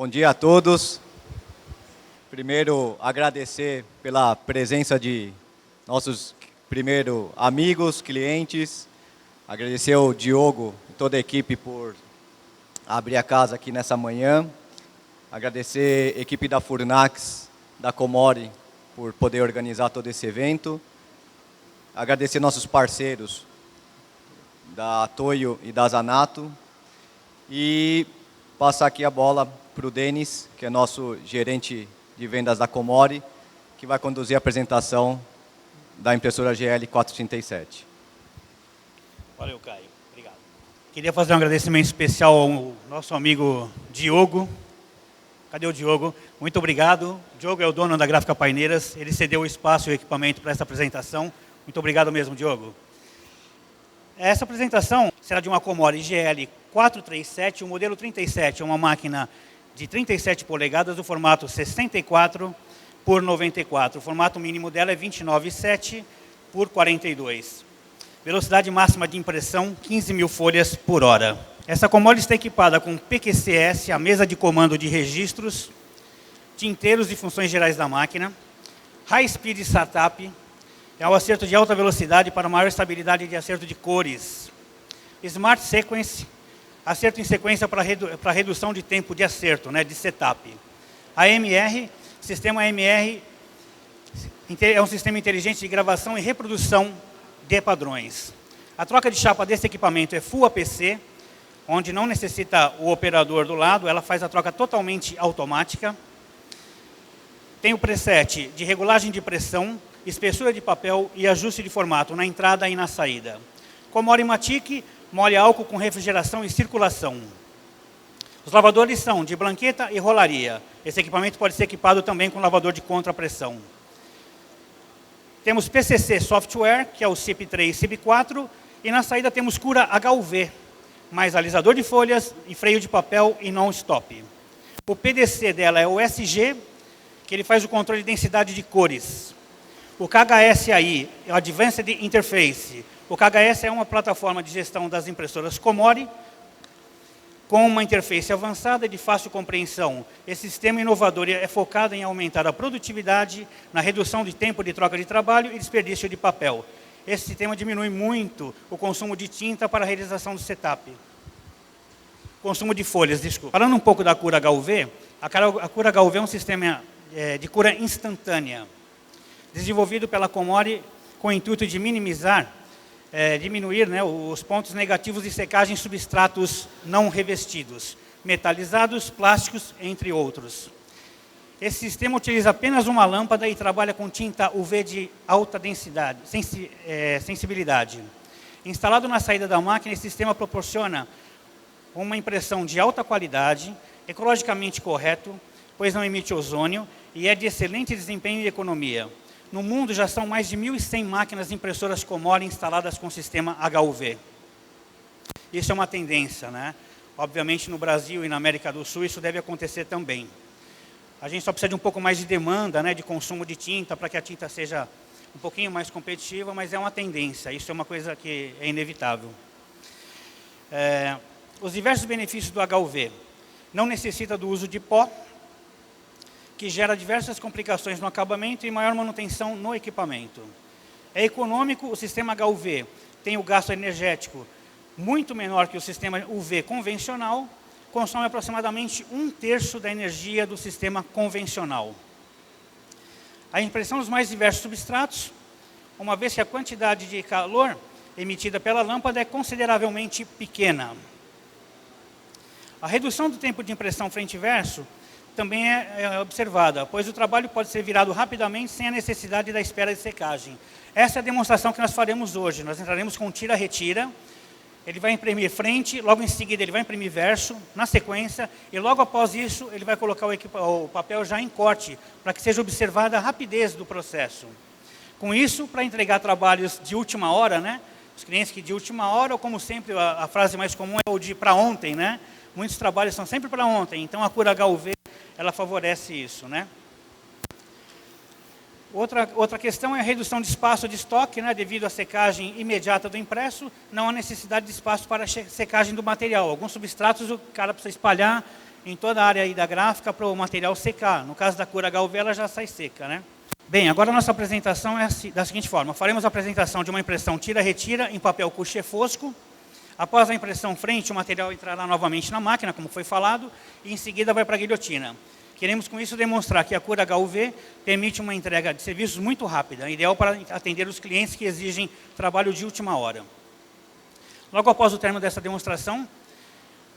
Bom dia a todos. Primeiro, agradecer pela presença de nossos amigos, clientes. Agradecer ao Diogo e toda a equipe por abrir a casa aqui nessa manhã. Agradecer a equipe da Furnax, da Comori, por poder organizar todo esse evento. Agradecer nossos parceiros da Toyo e da Zanato. E passar aqui a bola para o Denis, que é nosso gerente de vendas da Comori, que vai conduzir a apresentação da impressora GL 437. Valeu, Caio. Obrigado. Queria fazer um agradecimento especial ao nosso amigo Diogo. Cadê o Diogo? Muito obrigado. O Diogo é o dono da Gráfica Paineiras. Ele cedeu o espaço e o equipamento para essa apresentação. Muito obrigado mesmo, Diogo. Essa apresentação será de uma Comori GL 437. O modelo 37 é uma máquina de 37 polegadas, do formato 64 por 94. O formato mínimo dela é 29,7 por 42. Velocidade máxima de impressão, 15.000 folhas por hora. Essa Comori está equipada com PQCS, a mesa de comando de registros, tinteiros e funções gerais da máquina, High Speed Setup, é um acerto de alta velocidade para maior estabilidade de acerto de cores. Smart Sequence, acerto em sequência para redução de tempo de acerto, de setup. AMR, sistema AMR é um sistema inteligente de gravação e reprodução de padrões. A troca de chapa desse equipamento é Full APC, onde não necessita o operador do lado, ela faz a troca totalmente automática. Tem o preset de regulagem de pressão, espessura de papel e ajuste de formato na entrada e na saída. Comori Matic, molha álcool com refrigeração e circulação. Os lavadores são de blanqueta e rolaria. Esse equipamento pode ser equipado também com lavador de contrapressão. Temos PCC Software, que é o CIP3 e CIP4, e na saída temos cura HUV, mais alisador de folhas e freio de papel e non-stop. O PDC dela é o SG, que ele faz o controle de densidade de cores. O KHS-AI é o Advanced Interface. O KHS é uma plataforma de gestão das impressoras Comori, com uma interface avançada e de fácil compreensão. Esse sistema inovador é focado em aumentar a produtividade, na redução de tempo de troca de trabalho e desperdício de papel. Esse sistema diminui muito o consumo de tinta para a realização do setup. Consumo de folhas, desculpa. Falando um pouco da cura HUV, a cura HUV é um sistema de cura instantânea, desenvolvido pela Comori com o intuito de diminuir os pontos negativos de secagem em substratos não revestidos, metalizados, plásticos, entre outros. Esse sistema utiliza apenas uma lâmpada e trabalha com tinta UV de alta densidade, sensibilidade. Instalado na saída da máquina, esse sistema proporciona uma impressão de alta qualidade, ecologicamente correto, pois não emite ozônio e é de excelente desempenho e economia. No mundo já são mais de 1.100 máquinas impressoras Comori instaladas com o sistema HUV. Isso é uma tendência, Obviamente no Brasil e na América do Sul isso deve acontecer também. A gente só precisa de um pouco mais de demanda, de consumo de tinta, para que a tinta seja um pouquinho mais competitiva, mas é uma tendência, isso é uma coisa que é inevitável. Os diversos benefícios do HUV. Não necessita do uso de pó, que gera diversas complicações no acabamento e maior manutenção no equipamento. É econômico, o sistema HUV tem o gasto energético muito menor que o sistema UV convencional, consome aproximadamente 1/3 da energia do sistema convencional. A impressão dos mais diversos substratos, uma vez que a quantidade de calor emitida pela lâmpada é consideravelmente pequena. A redução do tempo de impressão frente e verso também é observada, pois o trabalho pode ser virado rapidamente sem a necessidade da espera de secagem. Essa é a demonstração que nós faremos hoje. Nós entraremos com tira-retira, ele vai imprimir frente, logo em seguida ele vai imprimir verso, na sequência, e logo após isso ele vai colocar o papel já em corte, para que seja observada a rapidez do processo. Com isso, para entregar trabalhos de última hora, os clientes que de última hora, ou como sempre, a frase mais comum é o de para ontem, Muitos trabalhos são sempre para ontem, então a cura HUV ela favorece isso, Outra questão é a redução de espaço de estoque, devido à secagem imediata do impresso, não há necessidade de espaço para a secagem do material. Alguns substratos o cara precisa espalhar em toda a área aí da gráfica para o material secar. No caso da cura HUV, ela já sai seca, né? Bem, agora a nossa apresentação é da seguinte forma. Faremos a apresentação de uma impressão tira-retira em papel couché fosco. Após a impressão frente, o material entrará novamente na máquina, como foi falado, e em seguida vai para a guilhotina. Queremos com isso demonstrar que a cura HUV permite uma entrega de serviços muito rápida, ideal para atender os clientes que exigem trabalho de última hora. Logo após o término dessa demonstração,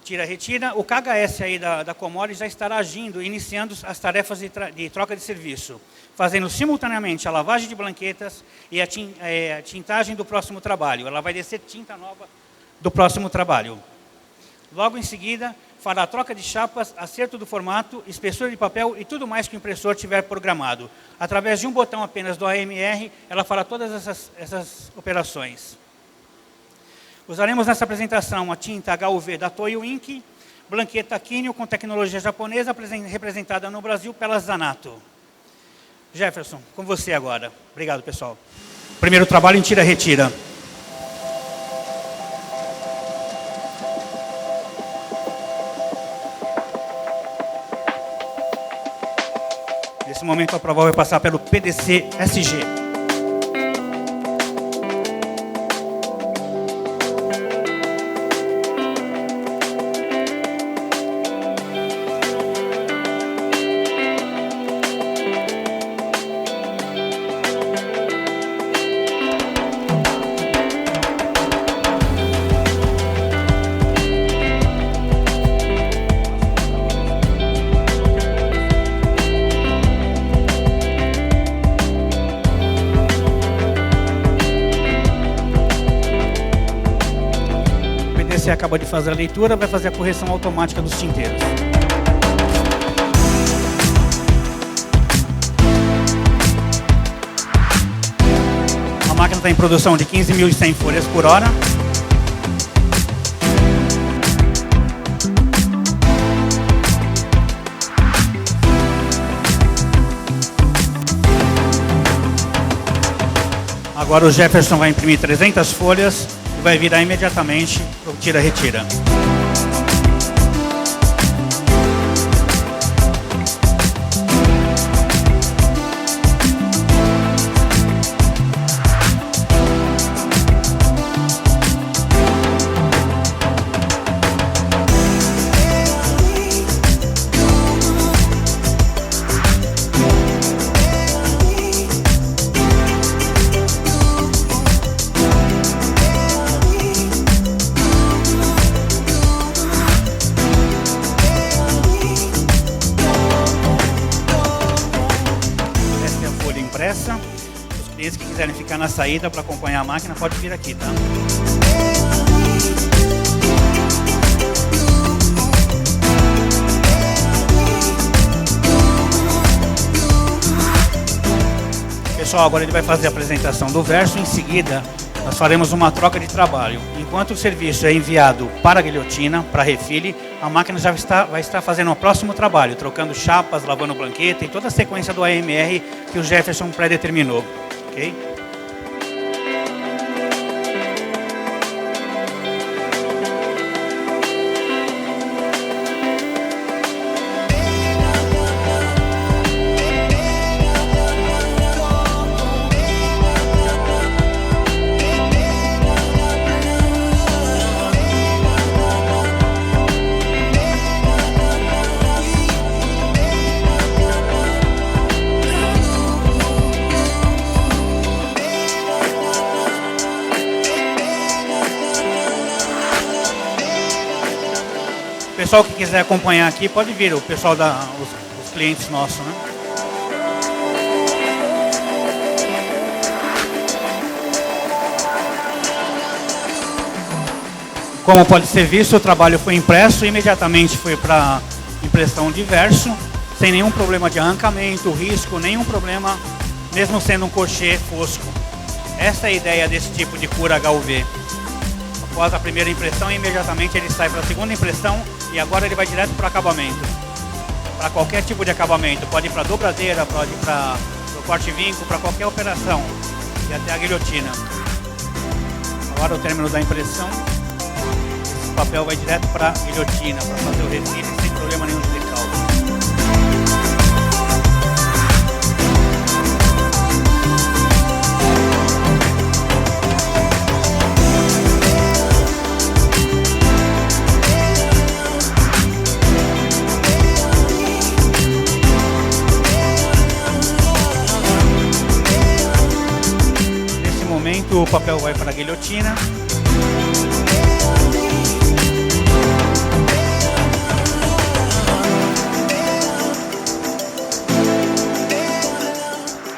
tira-retira, o KHS aí da Comori já estará agindo, iniciando as tarefas de troca de serviço, fazendo simultaneamente a lavagem de blanquetas e a tintagem do próximo trabalho. Ela vai descer tinta nova do próximo trabalho. Logo em seguida, fará a troca de chapas, acerto do formato, espessura de papel e tudo mais que o impressor tiver programado. Através de um botão apenas do AMR, ela fará todas essas operações. Usaremos nessa apresentação a tinta HUV da Toyo Ink, blanqueta Kinyo com tecnologia japonesa, representada no Brasil pela Zanato. Jefferson, com você agora. Obrigado, pessoal. Primeiro trabalho em tira-retira. Nesse momento a prova vai passar pelo PDC-SG. Você acaba de fazer a leitura, vai fazer a correção automática dos tinteiros. A máquina está em produção de 15.100 folhas por hora. Agora o Jefferson vai imprimir 300 folhas. Vai virar imediatamente para o tira-retira. Os clientes que quiserem ficar na saída para acompanhar a máquina, pode vir aqui, tá? Pessoal, agora ele vai fazer a apresentação do verso. Em seguida, nós faremos uma troca de trabalho. Enquanto o serviço é enviado para a guilhotina, para refile, a máquina já vai estar fazendo o próximo trabalho, trocando chapas, lavando blanqueta e toda a sequência do AMR que o Jefferson pré-determinou. Ok? O pessoal que quiser acompanhar aqui pode vir, o pessoal os clientes nossos, né? Como pode ser visto, o trabalho foi impresso e imediatamente foi para impressão de verso, sem nenhum problema de arrancamento, risco, nenhum problema, mesmo sendo um couché fosco. Essa é a ideia desse tipo de cura HUV. Após a primeira impressão, imediatamente ele sai para a segunda impressão e agora ele vai direto para o acabamento. Para qualquer tipo de acabamento, pode ir para dobradeira, pode ir para o corte-vinco, para qualquer operação e até a guilhotina. Agora o término da impressão, esse papel vai direto para a guilhotina, para fazer o refile sem problema nenhum. Enquanto o papel vai para a guilhotina.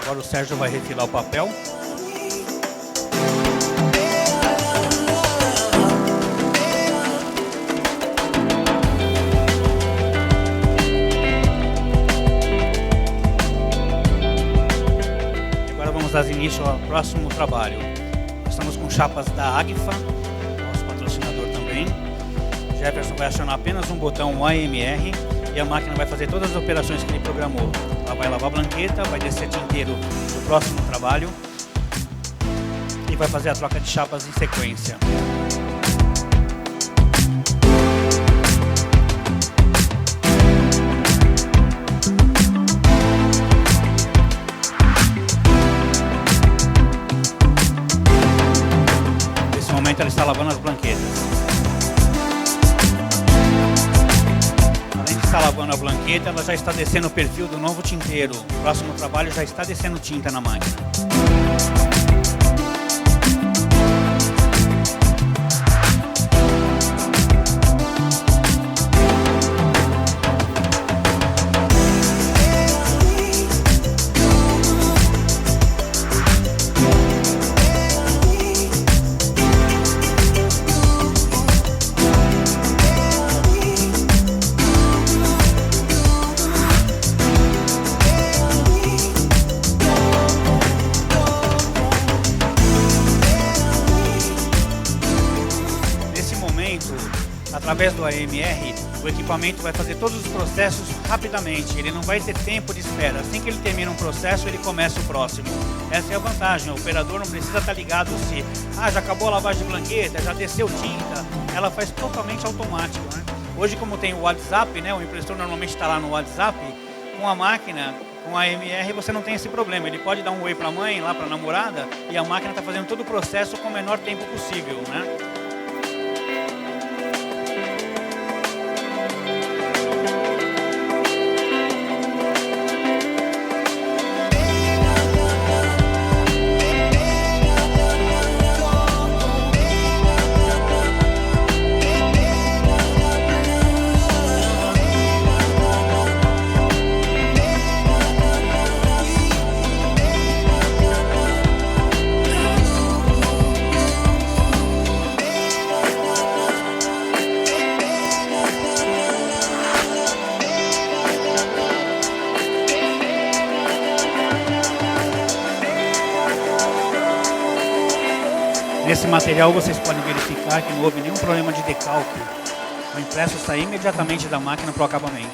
Agora o Sérgio vai refilar o papel. Vamos dar início ao próximo trabalho. Nós estamos com chapas da Agfa, nosso patrocinador também. O Jefferson vai acionar apenas um botão AMR e a máquina vai fazer todas as operações que ele programou. Ela vai lavar a blanqueta, vai descer tinteiro do próximo trabalho e vai fazer a troca de chapas em sequência. Ela está lavando as blanquetas. Além de estar lavando a blanqueta, ela já está descendo o perfil do novo tinteiro. O próximo trabalho já está descendo tinta na máquina. Através do AMR, o equipamento vai fazer todos os processos rapidamente, ele não vai ter tempo de espera. Assim que ele termina um processo, ele começa o próximo. Essa é a vantagem, o operador não precisa estar ligado se já acabou a lavagem de blanqueta, já desceu tinta, ela faz totalmente automático, né? Hoje, como tem o WhatsApp, né, o impressor normalmente está lá no WhatsApp, com a máquina, com a AMR, você não tem esse problema. Ele pode dar um oi para a mãe, lá para a namorada, e a máquina está fazendo todo o processo com o menor tempo possível, né? Nesse material vocês podem verificar que não houve nenhum problema de decalque. O impresso sai imediatamente da máquina para o acabamento.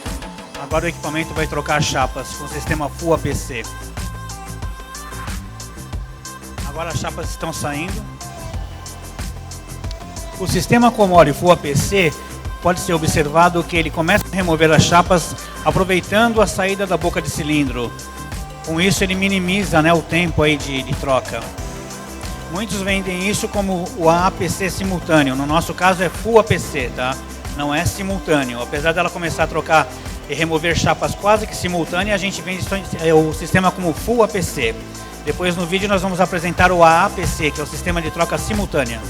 Agora o equipamento vai trocar chapas com o sistema Full APC. Agora as chapas estão saindo. O sistema Komori Full APC pode ser observado que ele começa a remover as chapas aproveitando a saída da boca de cilindro. Com isso ele minimiza, né, o tempo aí de troca. Muitos vendem isso como o APC simultâneo. No nosso caso é Full APC, tá? Não é simultâneo. Apesar dela começar a trocar e remover chapas quase que simultâneas, a gente vende o sistema como Full APC. Depois no vídeo nós vamos apresentar o AAPC, que é o sistema de troca simultânea.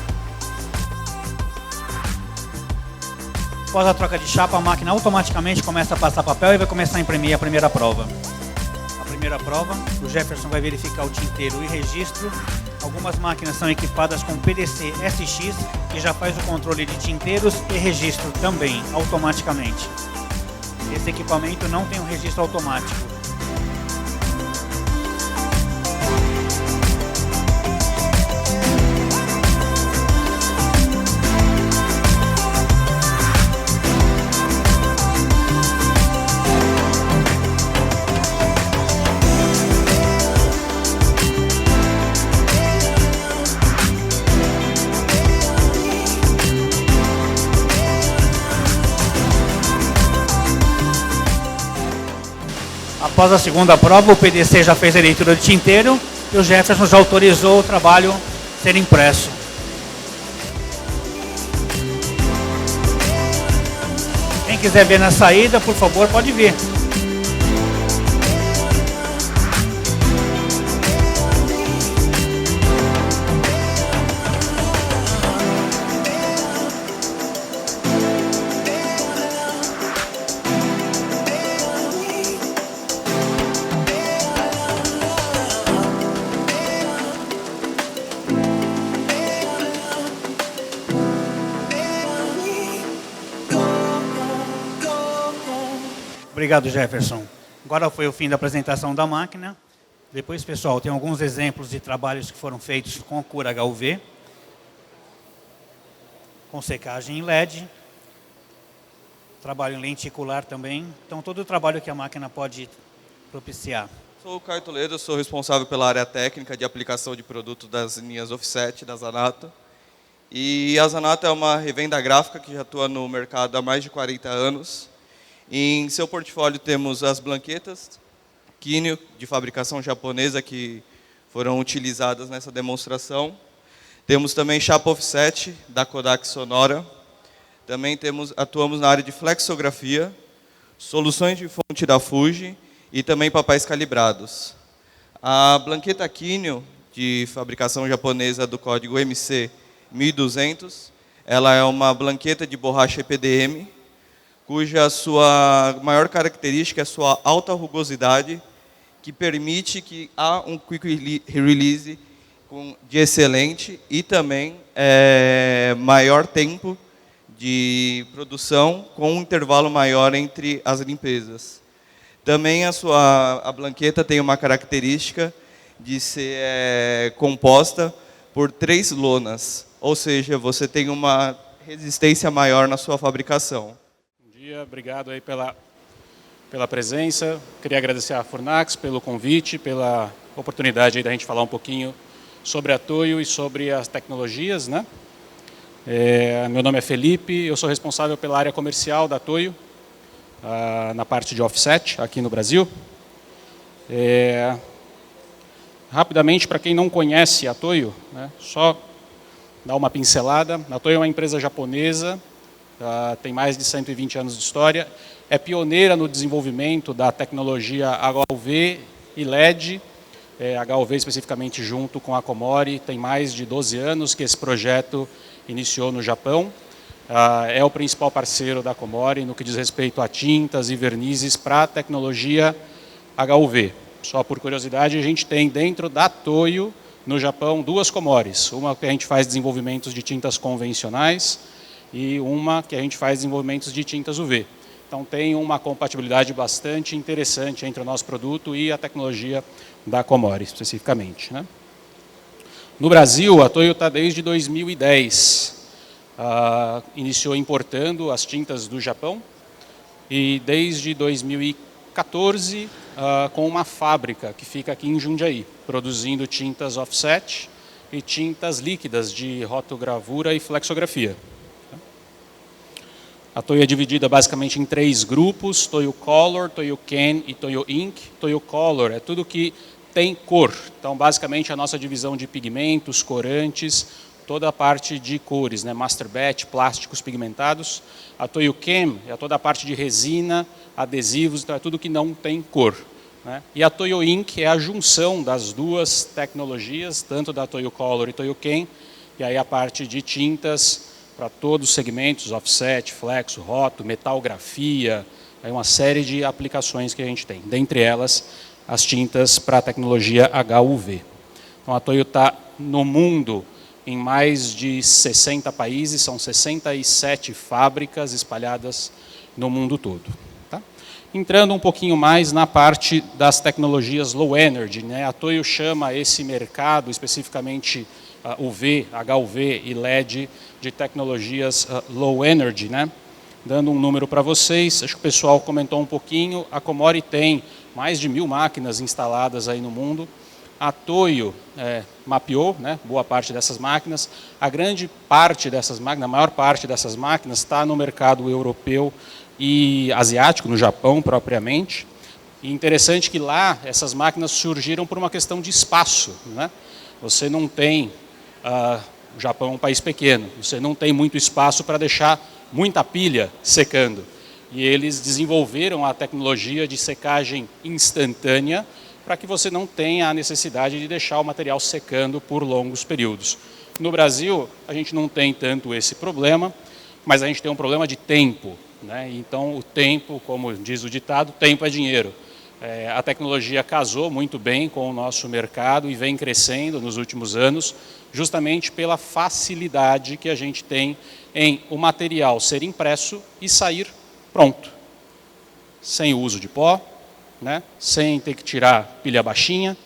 Após a troca de chapa, a máquina automaticamente começa a passar papel e vai começar a imprimir a primeira prova. Primeira prova, o Jefferson vai verificar o tinteiro e registro. Algumas máquinas são equipadas com PDC SX, que já faz o controle de tinteiros e registro também, automaticamente. Esse equipamento não tem um registro automático. Após a segunda prova, o PDC já fez a leitura de tinteiro e o Jefferson já autorizou o trabalho ser impresso. Quem quiser ver na saída, por favor, pode vir. Obrigado, Jefferson. Agora foi o fim da apresentação da máquina. Depois, pessoal, tem alguns exemplos de trabalhos que foram feitos com cura HUV, com secagem em LED, trabalho em lenticular também. Então, todo o trabalho que a máquina pode propiciar. Sou o Caio Toledo, sou responsável pela área técnica de aplicação de produtos das linhas Offset, da Zanato. E a Zanato é uma revenda gráfica que já atua no mercado há mais de 40 anos. Em seu portfólio temos as blanquetas Kineo, de fabricação japonesa, que foram utilizadas nessa demonstração. Temos também chapa offset, da Kodak Sonora. Também atuamos na área de flexografia, soluções de fonte da Fuji e também papéis calibrados. A blanqueta Kineo, de fabricação japonesa do código MC 1200, ela é uma blanqueta de borracha EPDM, cuja sua maior característica é a sua alta rugosidade, que permite que há um quick release de excelente e também maior tempo de produção com um intervalo maior entre as limpezas. Também a blanqueta tem uma característica de ser composta por 3 lonas, ou seja, você tem uma resistência maior na sua fabricação. Bom dia, obrigado aí pela presença. Queria agradecer à Fornax pelo convite, pela oportunidade aí da gente falar um pouquinho sobre a Toyo e sobre as tecnologias, né? Meu nome é Felipe, eu sou responsável pela área comercial da Toyo, na parte de offset aqui no Brasil. Rapidamente, para quem não conhece a Toyo, né, só dar uma pincelada. A Toyo é uma empresa japonesa, tem mais de 120 anos de história, é pioneira no desenvolvimento da tecnologia HUV e LED, HUV especificamente junto com a Komori, tem mais de 12 anos que esse projeto iniciou no Japão, é o principal parceiro da Komori no que diz respeito a tintas e vernizes para a tecnologia HUV. Só por curiosidade, a gente tem dentro da Toyo, no Japão, 2 Komoris, uma que a gente faz desenvolvimentos de tintas convencionais e uma que a gente faz desenvolvimentos de tintas UV. Então tem uma compatibilidade bastante interessante entre o nosso produto e a tecnologia da Komori, especificamente, né? No Brasil, a Toyo está desde 2010. Iniciou importando as tintas do Japão e desde 2014 com uma fábrica que fica aqui em Jundiaí, produzindo tintas offset e tintas líquidas de rotogravura e flexografia. A Toyo é dividida basicamente em 3 grupos: Toyo Color, Toyo Ken e Toyo Ink. Toyo Color é tudo que tem cor. Então, basicamente, a nossa divisão de pigmentos, corantes, toda a parte de cores, né? Master batch, plásticos pigmentados. A Toyo Ken é toda a parte de resina, adesivos, então é tudo que não tem cor, né? E a Toyo Ink é a junção das 2 tecnologias, tanto da Toyo Color e Toyo Ken, e aí a parte de tintas para todos os segmentos, offset, flexo, roto, metalgrafia, aí uma série de aplicações que a gente tem. Dentre elas, as tintas para a tecnologia HUV. Então, a Toyo está no mundo em mais de 60 países, são 67 fábricas espalhadas no mundo todo. Tá? Entrando um pouquinho mais na parte das tecnologias low energy, né? A Toyo chama esse mercado, especificamente UV, HUV e LED, de tecnologias low energy, né? Dando um número para vocês, acho que o pessoal comentou um pouquinho, a Komori tem mais de 1000 máquinas instaladas aí no mundo. A Toyo mapeou, né, boa parte dessas máquinas. A grande parte dessas máquinas, a maior parte dessas máquinas está no mercado europeu e asiático, no Japão propriamente. E interessante que lá essas máquinas surgiram por uma questão de espaço, né? Você não tem, o Japão é um país pequeno, você não tem muito espaço para deixar muita pilha secando. E eles desenvolveram a tecnologia de secagem instantânea para que você não tenha a necessidade de deixar o material secando por longos períodos. No Brasil, a gente não tem tanto esse problema, mas a gente tem um problema de tempo, né? Então, o tempo, como diz o ditado, tempo é dinheiro. A tecnologia casou muito bem com o nosso mercado e vem crescendo nos últimos anos, justamente pela facilidade que a gente tem em o material ser impresso e sair pronto. sem o uso de pó, né? Sem ter que tirar pilha baixinha.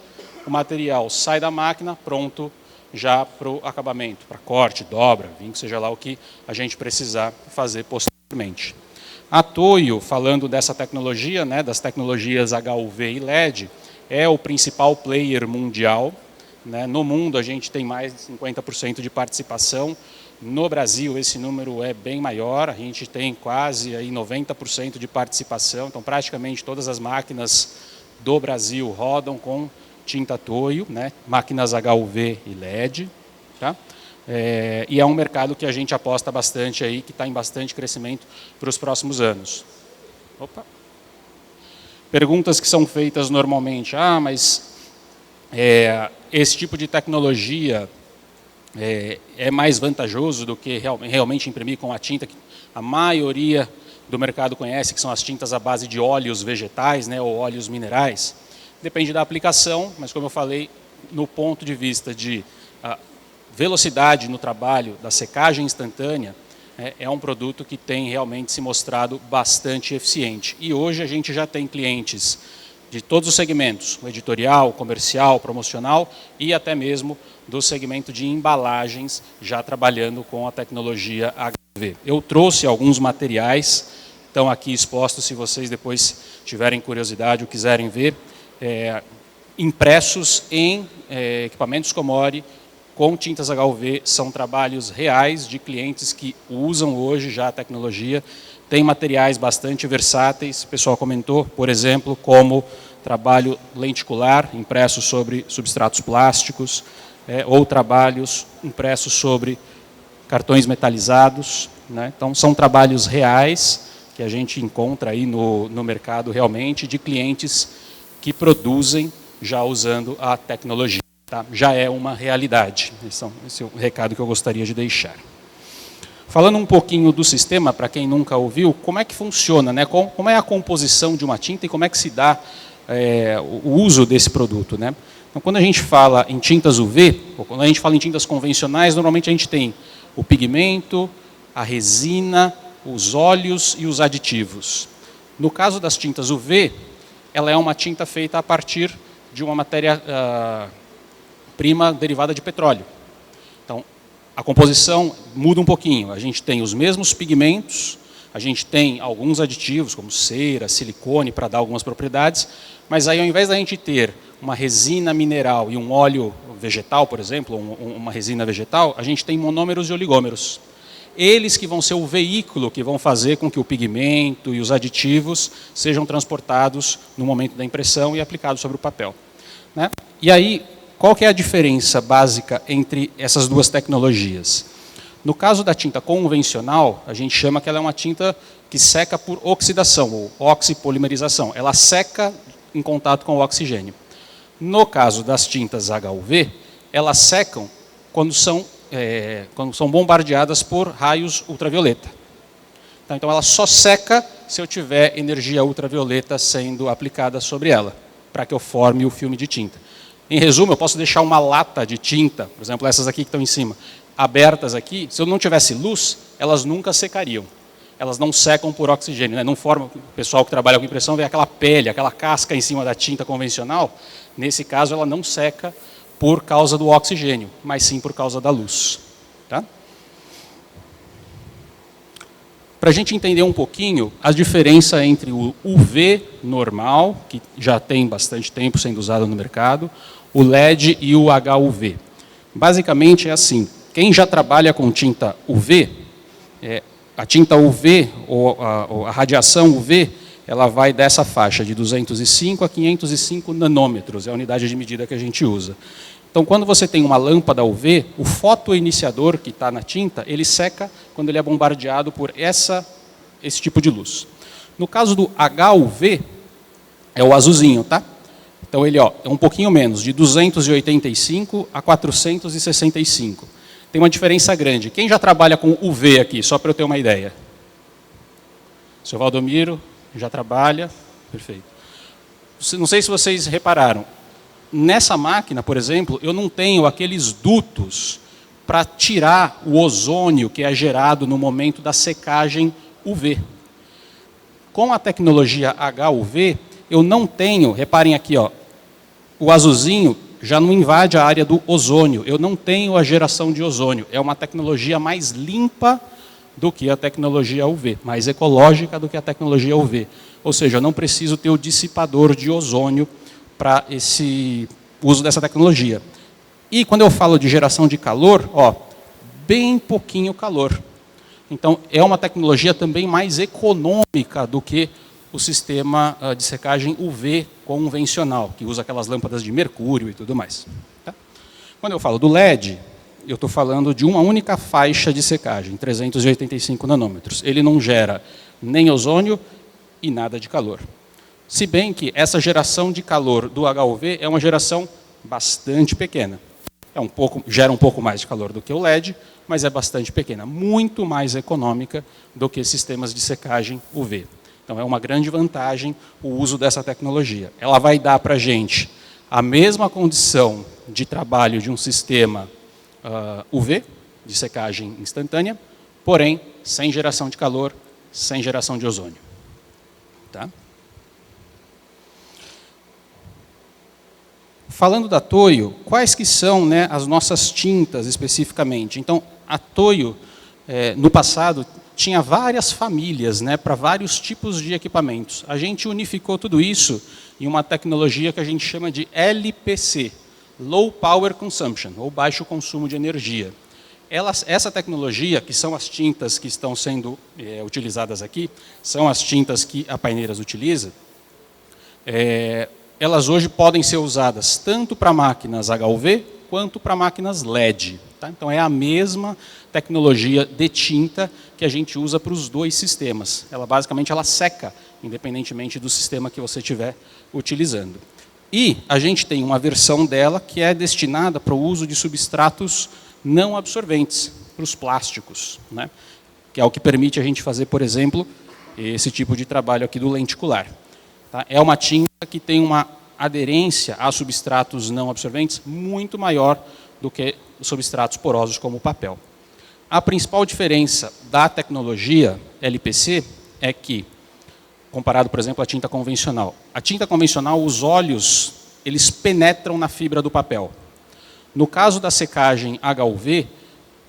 O material sai da máquina pronto já para o acabamento, para corte, dobra, vinco, seja lá o que a gente precisar fazer posteriormente. A Toyo, falando dessa tecnologia, né, das tecnologias HUV e LED, é o principal player mundial, né? No mundo a gente tem mais de 50% de participação. No Brasil esse número é bem maior, a gente tem quase aí 90% de participação, então praticamente todas as máquinas do Brasil rodam com tinta Toyo, né? Máquinas HUV e LED. Tá? E é um mercado que a gente aposta bastante aí, que está em bastante crescimento para os próximos anos. Opa. Perguntas que são feitas normalmente. Mas esse tipo de tecnologia é mais vantajoso do que realmente imprimir com a tinta que a maioria do mercado conhece, que são as tintas à base de óleos vegetais, né, ou óleos minerais? Depende da aplicação, mas como eu falei, no ponto de vista de velocidade no trabalho, da secagem instantânea, é um produto que tem realmente se mostrado bastante eficiente. E hoje a gente já tem clientes de todos os segmentos, o editorial, comercial, promocional e até mesmo do segmento de embalagens, já trabalhando com a tecnologia HUV. Eu trouxe alguns materiais, estão aqui expostos, se vocês depois tiverem curiosidade ou quiserem ver, impressos em equipamentos Komori, com tintas HUV, são trabalhos reais de clientes que usam hoje já a tecnologia. Tem materiais bastante versáteis, o pessoal comentou, por exemplo, como trabalho lenticular, impresso sobre substratos plásticos, ou trabalhos impressos sobre cartões metalizados, né? Então, são trabalhos reais que a gente encontra aí no mercado realmente, de clientes que produzem já usando a tecnologia. Tá? Já é uma realidade. Esse é o recado que eu gostaria de deixar. Falando um pouquinho do sistema, para quem nunca ouviu, como é que funciona, né? Como é a composição de uma tinta e como é que se dá o uso desse produto, né? Então, quando a gente fala em tintas UV, ou quando a gente fala em tintas convencionais, normalmente a gente tem o pigmento, a resina, os óleos e os aditivos. No caso das tintas UV, ela é uma tinta feita a partir de uma matéria-prima derivada de petróleo. Então, a composição muda um pouquinho. A gente tem os mesmos pigmentos, a gente tem alguns aditivos, como cera, silicone, para dar algumas propriedades, mas aí, ao invés da gente ter uma resina mineral e um óleo vegetal, por exemplo, uma resina vegetal, a gente tem monômeros e oligômeros. Eles que vão ser o veículo que vão fazer com que o pigmento e os aditivos sejam transportados no momento da impressão e aplicados sobre o papel, né? E aí, qual que é a diferença básica entre essas duas tecnologias? No caso da tinta convencional, a gente chama que ela é uma tinta que seca por oxidação, ou oxipolimerização. Ela seca em contato com o oxigênio. No caso das tintas HUV, elas secam quando são bombardeadas por raios ultravioleta. Então, ela só seca se eu tiver energia ultravioleta sendo aplicada sobre ela, para que eu forme o filme de tinta. Em resumo, eu posso deixar uma lata de tinta, por exemplo, essas aqui que estão em cima, abertas aqui, se eu não tivesse luz, elas nunca secariam. Elas não secam por oxigênio, né? Não formam, o pessoal que trabalha com impressão vê aquela pele, aquela casca em cima da tinta convencional. Nesse caso, ela não seca por causa do oxigênio, mas sim por causa da luz. Tá? Para a gente entender um pouquinho a diferença entre o UV normal, que já tem bastante tempo sendo usado no mercado, o LED e o HUV. Basicamente é assim, quem já trabalha com tinta UV, a tinta UV, ou a radiação UV, ela vai dessa faixa de 205 a 505 nanômetros, é a unidade de medida que a gente usa. Então, quando você tem uma lâmpada UV, o fotoiniciador que está na tinta, ele seca quando ele é bombardeado por esse tipo de luz. No caso do HUV, é o azulzinho, tá? Então, ele é um pouquinho menos, de 285 a 465. Tem uma diferença grande. Quem já trabalha com UV aqui, só para eu ter uma ideia? O seu Valdomiro já trabalha? Perfeito. Não sei se vocês repararam, nessa máquina, por exemplo, eu não tenho aqueles dutos para tirar o ozônio que é gerado no momento da secagem UV. Com a tecnologia HUV, eu não tenho, reparem aqui, ó, o azulzinho já não invade a área do ozônio, eu não tenho a geração de ozônio. É uma tecnologia mais limpa do que a tecnologia UV, mais ecológica do que a tecnologia UV. Ou seja, eu não preciso ter o dissipador de ozônio para esse uso dessa tecnologia. E quando eu falo de geração de calor, ó, bem pouquinho calor. Então, é uma tecnologia também mais econômica do que o sistema de secagem UV convencional, que usa aquelas lâmpadas de mercúrio e tudo mais. Tá? Quando eu falo do LED, eu estou falando de uma única faixa de secagem, 385 nanômetros. Ele não gera nem ozônio e nada de calor. Se bem que essa geração de calor do HUV é uma geração bastante pequena. Gera um pouco mais de calor do que o LED, mas é bastante pequena, muito mais econômica do que sistemas de secagem UV. Então, é uma grande vantagem o uso dessa tecnologia. Ela vai dar para a gente a mesma condição de trabalho de um sistema UV, de secagem instantânea, porém, sem geração de calor, sem geração de ozônio. Tá? Falando da Toyo, quais que são, né, as nossas tintas especificamente? Então, a Toyo, no passado, tinha várias famílias, né, para vários tipos de equipamentos. A gente unificou tudo isso em uma tecnologia que a gente chama de LPC, Low Power Consumption, ou baixo consumo de energia. Essa tecnologia, que são as tintas que estão sendo utilizadas aqui, são as tintas que a Paineiras utiliza, elas hoje podem ser usadas tanto para máquinas HUV quanto para máquinas LED. Tá? Então, é a mesma tecnologia de tinta que a gente usa para os dois sistemas. Basicamente, ela seca, independentemente do sistema que você estiver utilizando. E a gente tem uma versão dela que é destinada para o uso de substratos não absorventes, para os plásticos, né? Que é o que permite a gente fazer, por exemplo, esse tipo de trabalho aqui do lenticular. Tá? É uma tinta que tem uma aderência a substratos não absorventes muito maior do que os substratos porosos como o papel. A principal diferença da tecnologia LPC é que, comparado, por exemplo, à tinta convencional. A tinta convencional, os óleos, eles penetram na fibra do papel. No caso da secagem HUV,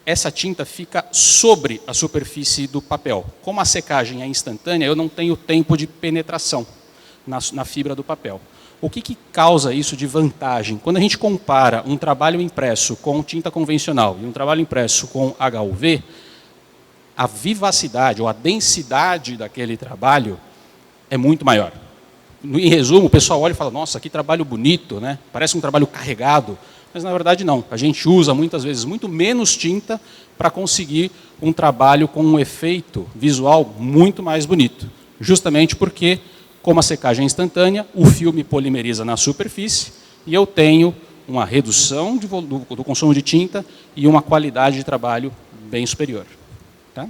essa tinta fica sobre a superfície do papel. Como a secagem é instantânea, eu não tenho tempo de penetração na fibra do papel. O que causa isso de vantagem? Quando a gente compara um trabalho impresso com tinta convencional e um trabalho impresso com HUV, a vivacidade ou a densidade daquele trabalho é muito maior. Em resumo, o pessoal olha e fala, nossa, que trabalho bonito, né? Parece um trabalho carregado. Mas, na verdade, não. A gente usa, muitas vezes, muito menos tinta para conseguir um trabalho com um efeito visual muito mais bonito. Justamente porque, como a secagem é instantânea, o filme polimeriza na superfície e eu tenho uma redução do consumo de tinta e uma qualidade de trabalho bem superior. Tá?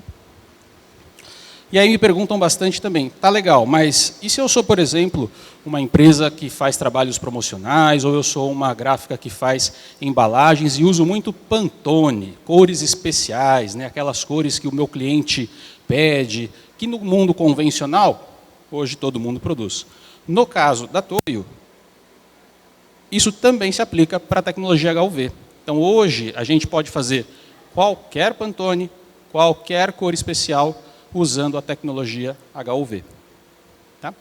E aí me perguntam bastante também, tá legal, mas e se eu sou, por exemplo, uma empresa que faz trabalhos promocionais, ou eu sou uma gráfica que faz embalagens e uso muito Pantone, cores especiais, né, aquelas cores que o meu cliente pede, que no mundo convencional, hoje todo mundo produz. No caso da Toyo, isso também se aplica para a tecnologia HUV. Então, hoje, a gente pode fazer qualquer Pantone, qualquer cor especial, usando a tecnologia HUV. Tá?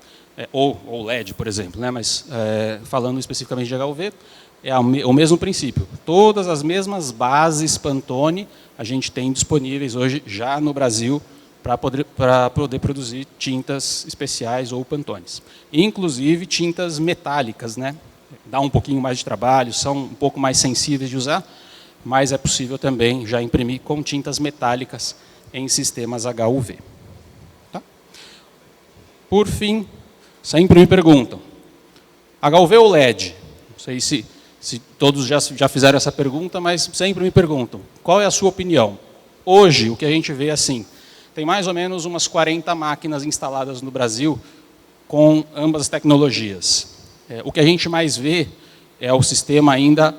Ou LED, por exemplo, né? Mas falando especificamente de HUV, é o mesmo princípio. Todas as mesmas bases Pantone a gente tem disponíveis hoje já no Brasil para poder produzir tintas especiais ou Pantones. Inclusive tintas metálicas, né? Dá um pouquinho mais de trabalho, são um pouco mais sensíveis de usar, mas é possível também já imprimir com tintas metálicas em sistemas HUV. Tá? Por fim, sempre me perguntam, HUV ou LED? Não sei se todos já fizeram essa pergunta, mas sempre me perguntam, qual é a sua opinião? Hoje, o que a gente vê é assim, tem mais ou menos umas 40 máquinas instaladas no Brasil com ambas as tecnologias. O que a gente mais vê é o sistema ainda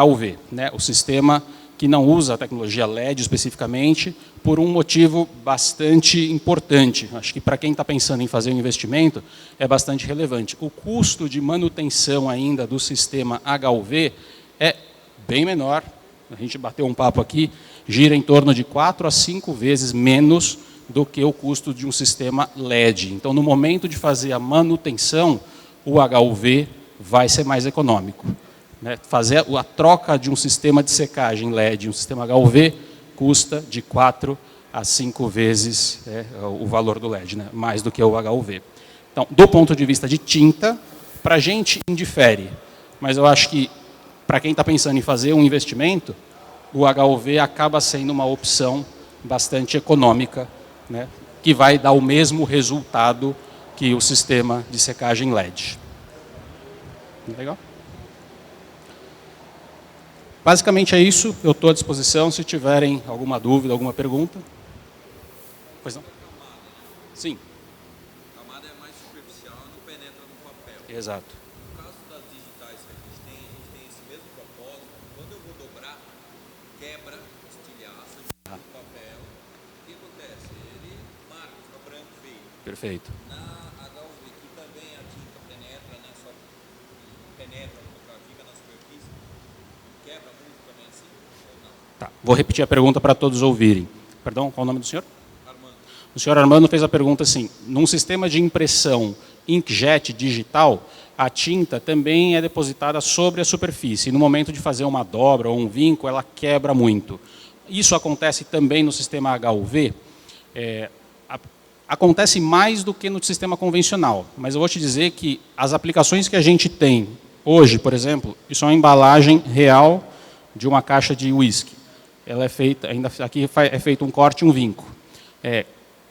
HUV, né? O sistema que não usa a tecnologia LED especificamente, por um motivo bastante importante. Acho que para quem está pensando em fazer um investimento, é bastante relevante. O custo de manutenção ainda do sistema HUV é bem menor. A gente bateu um papo aqui, gira em torno de 4 a 5 vezes menos do que o custo de um sistema LED. Então, no momento de fazer a manutenção, o HUV vai ser mais econômico. Fazer a troca de um sistema de secagem LED e um sistema HUV custa de 4 a 5 vezes o valor do LED, mais do que o HUV. Então, do ponto de vista de tinta, para a gente indifere, mas eu acho que para quem está pensando em fazer um investimento, o HUV acaba sendo uma opção bastante econômica, que vai dar o mesmo resultado que o sistema de secagem LED. Legal? Basicamente é isso, eu estou à disposição se tiverem alguma dúvida, alguma pergunta. Pois não? Sim. A camada é mais superficial, não penetra no papel. Exato. No caso das digitais que a gente tem esse mesmo propósito. Quando eu vou dobrar, quebra o estilhaço do papel. O que acontece? Ele marca, fica branco e feio. Perfeito. Na HUV, que também a tinta penetra, né? Só penetra, fica na superfície. Quebra muito também assim? Ou não? Tá. Vou repetir a pergunta para todos ouvirem. Perdão, qual o nome do senhor? Armando. O senhor Armando fez a pergunta assim, num sistema de impressão inkjet digital, a tinta também é depositada sobre a superfície. E no momento de fazer uma dobra ou um vinco, ela quebra muito. Isso acontece também no sistema HUV? Acontece mais do que no sistema convencional. Mas eu vou te dizer que as aplicações que a gente tem hoje, por exemplo, isso é uma embalagem real de uma caixa de uísque. Ela é feita, ainda aqui é feito um corte e um vinco.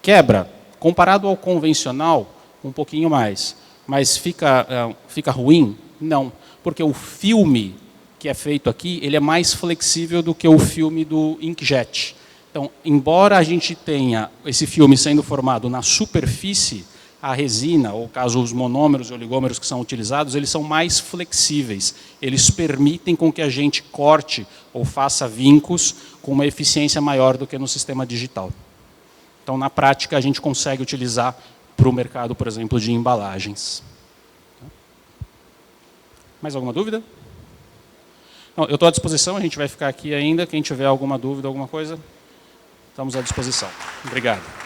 Quebra, comparado ao convencional, um pouquinho mais. Mas fica ruim? Não, porque o filme que é feito aqui, ele é mais flexível do que o filme do inkjet. Então, embora a gente tenha esse filme sendo formado na superfície, a resina, ou caso os monômeros e oligômeros que são utilizados, eles são mais flexíveis. Eles permitem com que a gente corte ou faça vincos com uma eficiência maior do que no sistema digital. Então, na prática, a gente consegue utilizar para o mercado, por exemplo, de embalagens. Mais alguma dúvida? Não, eu estou à disposição, a gente vai ficar aqui ainda. Quem tiver alguma dúvida, alguma coisa, estamos à disposição. Obrigado.